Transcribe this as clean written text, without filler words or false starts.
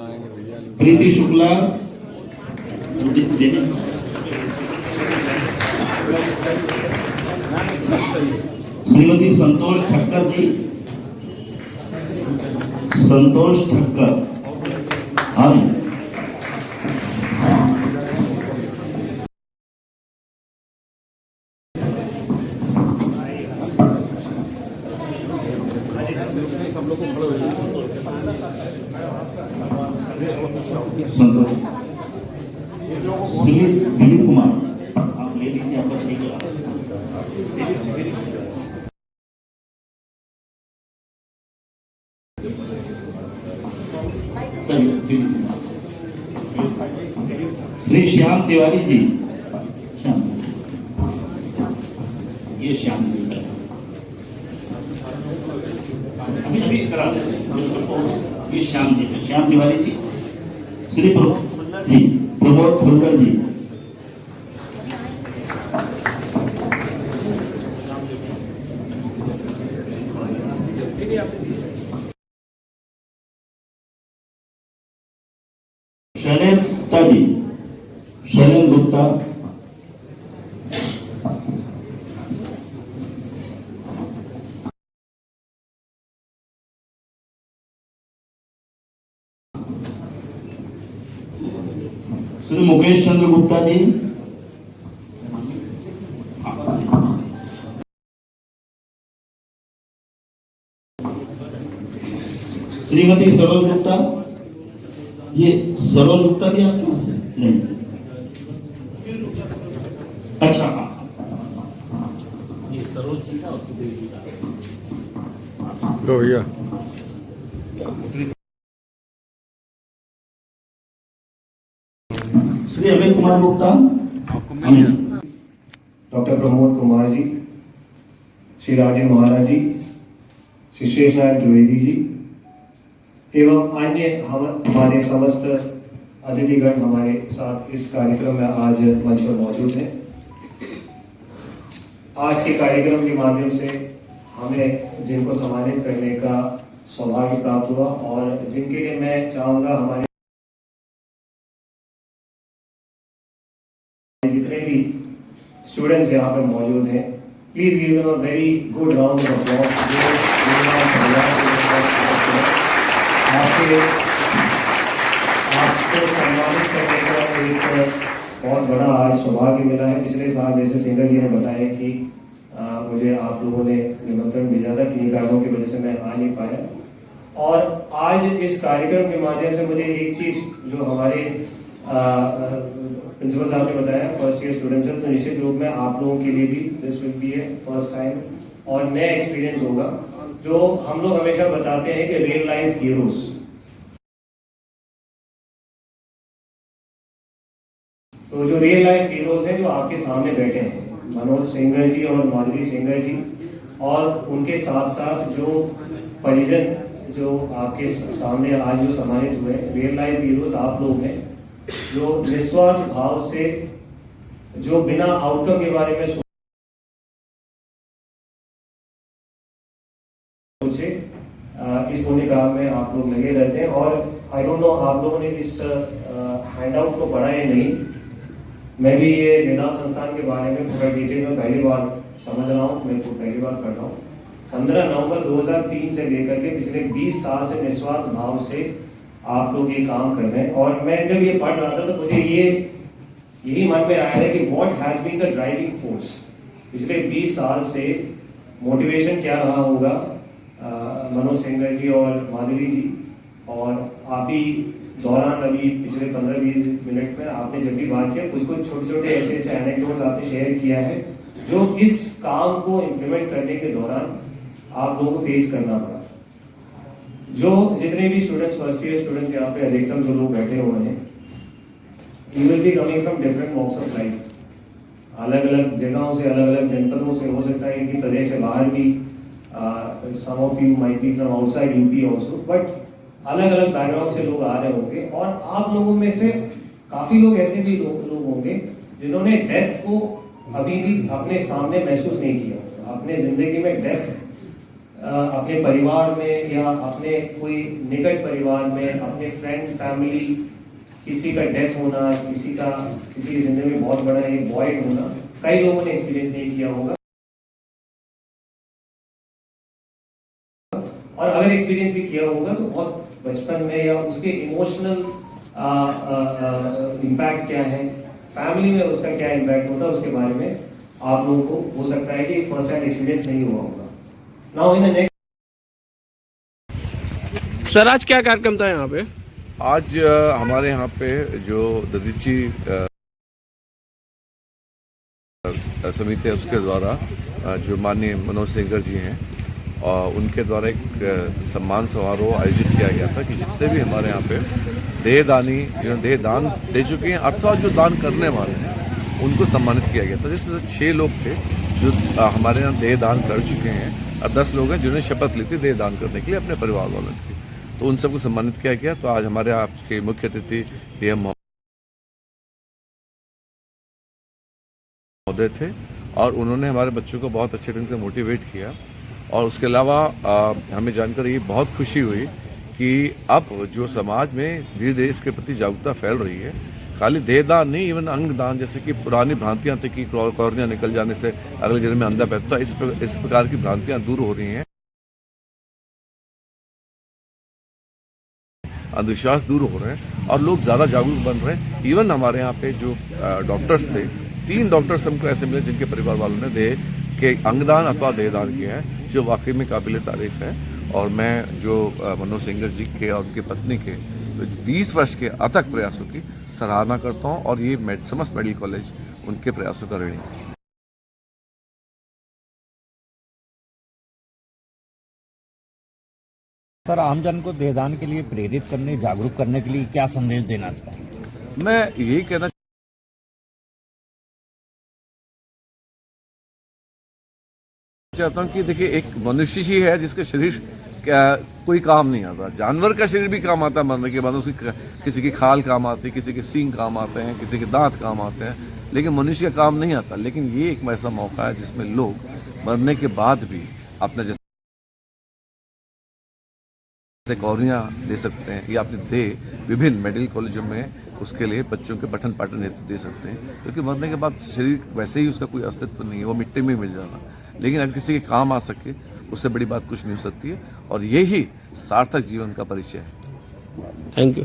प्रीति शुक्ला, श्रीमती संतोष ठक्कर जी, संतोष ठक्कर, हाँ संतोष। श्री दिलीप कुमार, आप ले लीजिए, आपका ठीक है। श्री श्याम तिवारी जी, श्याम, ये श्याम जी अभी करा ये श्याम जी, श्याम तिवारी जी। श्री प्रमोद खुल्लर जी, शैलेन गुप्ता, श्री मुकेश चंद्र गुप्ता जी, श्रीमती सरोज गुप्ता। ये सरोज गुप्ता भी आपके यहाँ से नहीं? अच्छा, ये सरोज जी का और सुदेव जी का। लो भैया। श्री अमित कुमार गुप्ता, डॉक्टर प्रमोद कुमार जी, श्री राजेंद्र महाराज जी, श्री शेष नारायण द्विवेदी जी एवं अन्य हमारे समस्त अतिथिगण हमारे साथ इस कार्यक्रम में आज मंच पर मौजूद हैं। आज के कार्यक्रम के माध्यम से हमें जिनको सम्मानित करने का सौभाग्य प्राप्त हुआ और जिनके लिए मैं चाहूँगा हमारे जितने भी स्टूडेंट्स यहाँ पर मौजूद हैं, please give them a very good round of applause. आपको सम्मानित करने का एक बहुत बड़ा आज सौभाग्य मिला है। पिछले साल जैसे सिंगर जी ने बताया कि मुझे आप लोगों ने निमंत्रण भेजा था, किन्हीं कारणों की वजह से मैं आ नहीं पाया और आज इस कार्यक्रम के माध्यम से मुझे एक चीज़ जो हमारे प्रिंसिपल साहब ने बताया, फर्स्ट ईयर स्टूडेंट्स हैं, तो निश्चित रूप में आप लोगों के लिए भी this will be A first time और नया एक्सपीरियंस होगा। जो हम लोग हमेशा बताते हैं कि रियल लाइफ हीरोज, तो जो रियल लाइफ हीरोज हैं जो आपके सामने बैठे हैं, मनोज सेंगर जी और माधुरी सेंगर जी, और उनके साथ साथ जो परिजन जो आपके सामने आज जो सम्मानित हुए, रियल लाइफ हीरोज आप लोग हैं जो निस्वार्थ भाव से, जो बिना आउटकम के बारे में सोचे इस पुण्य काम में आप लोग लगे रहते हैं। और आई डोंट नो आप लोगों ने इस हैंडआउट को पढ़ा है नहीं, मैं भी ये वेदांत संस्थान के बारे में पूरा डिटेल में पहली बार समझ रहा हूँ, मैं पहली बार कर रहा हूँ। 15 नवंबर 2003 से लेकर के पिछले 20 साल से निस्वार्थ भाव से आप लोग ये काम कर रहे हैं। और मैं जब ये पढ़ रहा था तो मुझे यही मन में आया है कि what has been the driving force पिछले 20 साल से, मोटिवेशन क्या रहा होगा मनोज सेंगर जी और माधुरी जी। और आप ही दौरान अभी पिछले 15-20 मिनट में आपने जब भी बात किया, कुछ छोटे छोटे ऐसे एनेक्डोट्स आपने शेयर किया है जो इस काम को इम्प्लीमेंट करने के दौरान आप लोगों को फेस करना पड़ा। जो जितने भी स्टूडेंट्स, फर्स्ट ईयर स्टूडेंट्स यहाँ पे अधिकतम जो लोग बैठे हुए हैं, you will be coming from different walks of life, अलग अलग जगहों से, अलग अलग जनपदों से, हो सकता है कि प्रदेश से बाहर भी, some of you might be from outside UP also, but अलग अलग बैकग्राउंड से लोग आ रहे होंगे। और आप लोगों में से काफी लोग ऐसे भी लोग होंगे जिन्होंने डेथ को अभी भी अपने सामने महसूस नहीं किया, अपने जिंदगी में डेथ अपने परिवार में या अपने कोई निकट परिवार में, अपने फ्रेंड फैमिली, किसी का डेथ होना, किसी की जिंदगी में बहुत बड़ा एक वॉइड होना, कई लोगों ने एक्सपीरियंस नहीं किया होगा। और अगर एक्सपीरियंस भी किया होगा तो बहुत बचपन में, या उसके इमोशनल इम्पैक्ट क्या है, फैमिली में उसका क्या इम्पैक्ट होता है, उसके बारे में आप लोगों को हो सकता है कि फर्स्ट हैंड एक्सपीरियंस नहीं हुआ होगा। Now in the next. Sir आज क्या कार्यक्रम था यहाँ पे? आज हमारे यहाँ पे जो ददीची समिति है उसके द्वारा जो माननीय मनोज सेंगर जी हैं और उनके द्वारा एक सम्मान समारोह आयोजित किया गया था कि जितने भी हमारे यहाँ पे देहदानी जिन्होंने देह दान दे चुके हैं अथवा जो दान करने वाले हैं उनको सम्मानित किया गया था, जिसमें से 6 लोग थे जो हमारे यहाँ देह दान कर चुके हैं और 10 लोग हैं जिन्होंने शपथ ली थी देह दान करने के लिए अपने परिवार वालों की, तो उन सबको सम्मानित किया गया। तो आज हमारे आपके मुख्य अतिथि DM महोदय थे और उन्होंने हमारे बच्चों को बहुत अच्छे ढंग से मोटिवेट किया और उसके अलावा हमें जानकर ये बहुत खुशी हुई कि अब जो समाज में धीरे धीरे इसके प्रति जागरूकता फैल रही है। खाली देहदान नहीं, इवन अंगदान, जैसे कि पुरानी भ्रांतियां थी कि कॉर्निया निकल जाने से अगले जन्म में अंधा पैदा, इस प्रकार की भ्रांतियां दूर हो रही हैं, अंधविश्वास दूर हो रहे हैं और लोग ज़्यादा जागरूक बन रहे हैं। इवन हमारे यहाँ पे जो डॉक्टर्स थे, 3 डॉक्टर्स हमको ऐसे मिले जिनके परिवार वालों ने देह के अंगदान अथवा देहदान किया है, जो वाकई में काबिल तारीफ है। और मैं जो मनोज सेंगर जी के और उनकी पत्नी के 20 वर्ष के अथक प्रयासों की सराहना करता हूँ और ये समस्त मेडिकल कॉलेज उनके प्रयासों का ऋणी है। सर आमजन को देहदान के लिए प्रेरित करने, जागरूक करने के लिए क्या संदेश देना चाहेंगे? मैं यही कहना चाहता हूँ कि देखिए, एक मनुष्य ही है जिसका शरीर कोई काम नहीं आता। जानवर का शरीर भी काम आता है मरने के बाद, उसकी किसी की खाल काम आती है, किसी के सींग काम आते हैं, किसी के दांत काम आते हैं, लेकिन मनुष्य का काम नहीं आता। लेकिन ये एक ऐसा मौका है जिसमें लोग मरने के बाद भी अपने जैसे कॉर्निया दे सकते हैं या अपने देह विभिन्न मेडिकल कॉलेजों में उसके लिए बच्चों के पठन पाठन हेतु दे सकते हैं, क्योंकि मरने के बाद शरीर वैसे ही उसका कोई अस्तित्व नहीं है, वो मिट्टी में मिल जाना। लेकिन अगर किसी के काम आ सके उससे बड़ी बात कुछ नहीं हो सकती है और यही सार्थक जीवन का परिचय है। Thank you.